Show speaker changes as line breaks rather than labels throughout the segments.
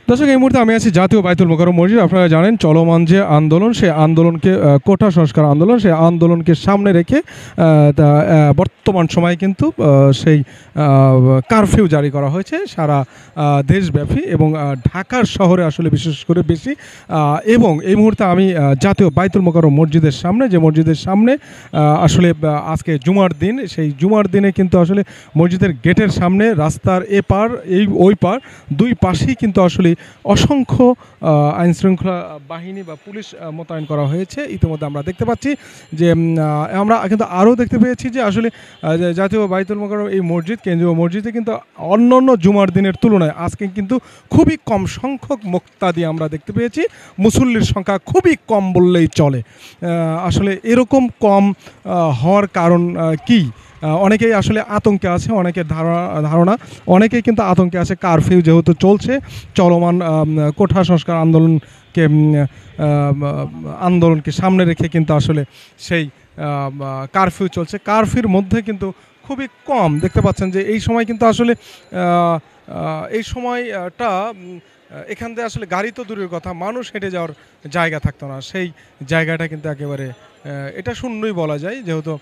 দর্শক, এই মুহূর্তে আমি আছি জাতীয় বাইতুল মোকাররম মসজিদ। আপনারা জানেন চলমান যে আন্দোলন, সেই আন্দোলনকে কোটা সংস্কার আন্দোলন, সেই আন্দোলনকে সামনে রেখে বর্তমান সময়ে কিন্তু সেই কারফিউ জারি করা হয়েছে সারা দেশব্যাপী এবং ঢাকার শহরে আসলে বিশেষ করে বেশি। এবং এই মুহূর্তে আমি জাতীয় বাইতুল মোকাররম মসজিদের সামনে, যে মসজিদের সামনে আসলে আজকে জুমার দিন, সেই জুমার দিনে কিন্তু আসলে মসজিদের গেটের সামনে রাস্তার এপার ওই পার দুই পাশেই কিন্তু আসলে অসংখ্য আইনশৃঙ্খলা বাহিনী বা পুলিশ মোতায়েন করা হয়েছে। ইতিমধ্যে আমরা দেখতে পাচ্ছি যে আমরা কিন্তু আরও দেখতে পেয়েছি যে আসলে জাতীয় বাইতুল মোকাররম এই মসজিদ, কেন্দ্রীয় মসজিদে কিন্তু অন্যান্য জুমার দিনের তুলনায় আজকে কিন্তু খুবই কম সংখ্যক মুক্তাদি আমরা দেখতে পেয়েছি। মুসল্লির সংখ্যা খুবই কম বললেই চলে। আসলে এরকম কম হওয়ার কারণ কী? অনেকেই আসলে আতঙ্কে আছে, অনেকের ধারণা অনেকেই কিন্তু আতঙ্কে আছে কারফিউ যেহেতু চলছে, চলমান কোঠা সংস্কার আন্দোলনকে সামনে রেখে কিন্তু আসলে সেই কারফিউ চলছে। কারফিউর মধ্যে কিন্তু খুবই কম দেখতে পাচ্ছেন যে এই সময় কিন্তু আসলে এই সময়টা এখান থেকে আসলে গাড়ি তো দূরের কথা, মানুষ হেঁটে যাওয়ার জায়গা থাকতো না। সেই জায়গাটা কিন্তু একেবারে এটা শূন্যই বলা যায়, যেহেতু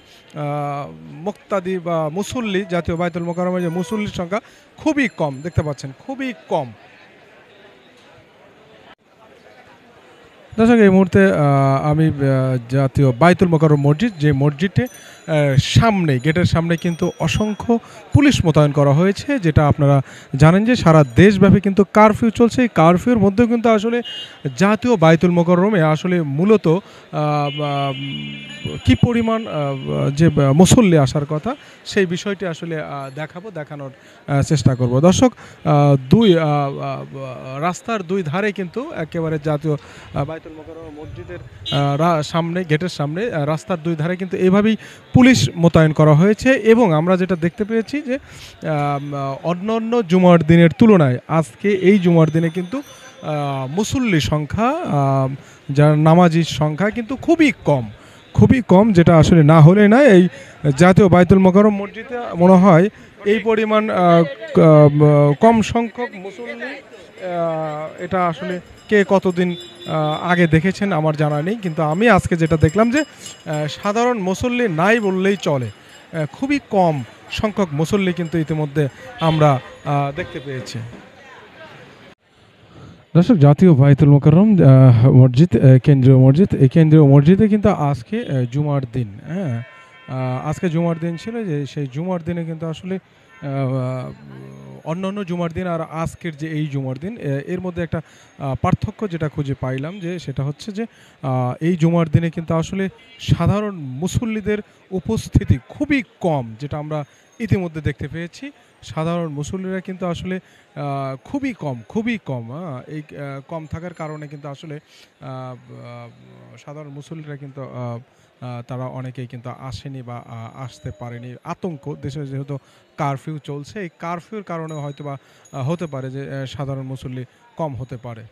মুক্তাদি বা মুসল্লি, জাতীয় বাইতুল মোকাররমের যে মুসল্লির সংখ্যা খুবই কম দেখতে পাচ্ছেন, খুবই কম। দর্শক, এই মুহূর্তে আমি জাতীয় বাইতুল মোকাররম মসজিদ, যে মসজিদে সামনে গেটের সামনে কিন্তু অসংখ্য পুলিশ মোতায়েন করা হয়েছে, যেটা আপনারা জানেন যে সারা দেশব্যাপী কিন্তু কারফিউ চলছে। এই কারফিউর মধ্যেও কিন্তু আসলে জাতীয় বাইতুল মোকাররমে আসলে মূলত কি পরিমাণ যে মুসল্লি আসার কথা, সেই বিষয়টি আসলে দেখানোর চেষ্টা করব। দর্শক, রাস্তার দুই ধারে কিন্তু একেবারে জাতীয় বাইতুল মোকাররম মসজিদের সামনে, গেটের সামনে রাস্তার দুই ধারে কিন্তু এভাবেই পুলিশ মোতায়েন করা হয়েছে। এবং আমরা যেটা দেখতে পেয়েছি যে অন্যান্য জুমার দিনের তুলনায় আজকে এই জুমার দিনে কিন্তু মুসল্লি সংখ্যা, যার নামাজির সংখ্যা কিন্তু খুবই কম, যেটা আসলে না হলে না। এই জাতীয় বাইতুল মোকাররম মসজিদে মনে হয় এই পরিমাণ কম সংখ্যক মুসল্লি, এটা আসলে কে কতদিন আগে দেখেছেন আমার জানা নেই, কিন্তু আমি আজকে যেটা দেখলাম যে সাধারণ মুসল্লি নাই বললেই চলে। খুবই কম সংখ্যক মুসল্লি কিন্তু ইতিমধ্যে আমরা দেখতে পেয়েছি। দর্শক, জাতীয় বাইতুল মোকাররম মসজিদ, কেন্দ্রীয় মসজিদ, এই কেন্দ্রীয় মসজিদে কিন্তু আজকে জুমার দিন, হ্যাঁ, আজকে জুমার দিন ছিল। যে সেই জুমার দিনে কিন্তু আসলে অন্যান্য জুমার দিন আর আজকের যে এই জুমার দিন, এর মধ্যে একটা পার্থক্য যেটা খুঁজে পাইলাম, যে সেটা হচ্ছে যে এই জুমার দিনে কিন্তু আসলে সাধারণ মুসল্লিদের উপস্থিতি খুবই কম, যেটা আমরা ইতিমধ্যে দেখতে পেয়েছি। সাধারণ মুসল্লিরা কিন্তু আসলে খুবই কম। এই কম থাকার কারণে কিন্তু আসলে সাধারণ মুসল্লিরা কিন্তু তারা অনেকেই কিন্তু আসেনি বা আসতে পারেনি। আতঙ্ক, দেশে যেহেতু কারফিউ চলছে, এই কারফিউর কারণে হয়তো বা হতে পারে যে সাধারণ মুসল্লি কম হতে পারে।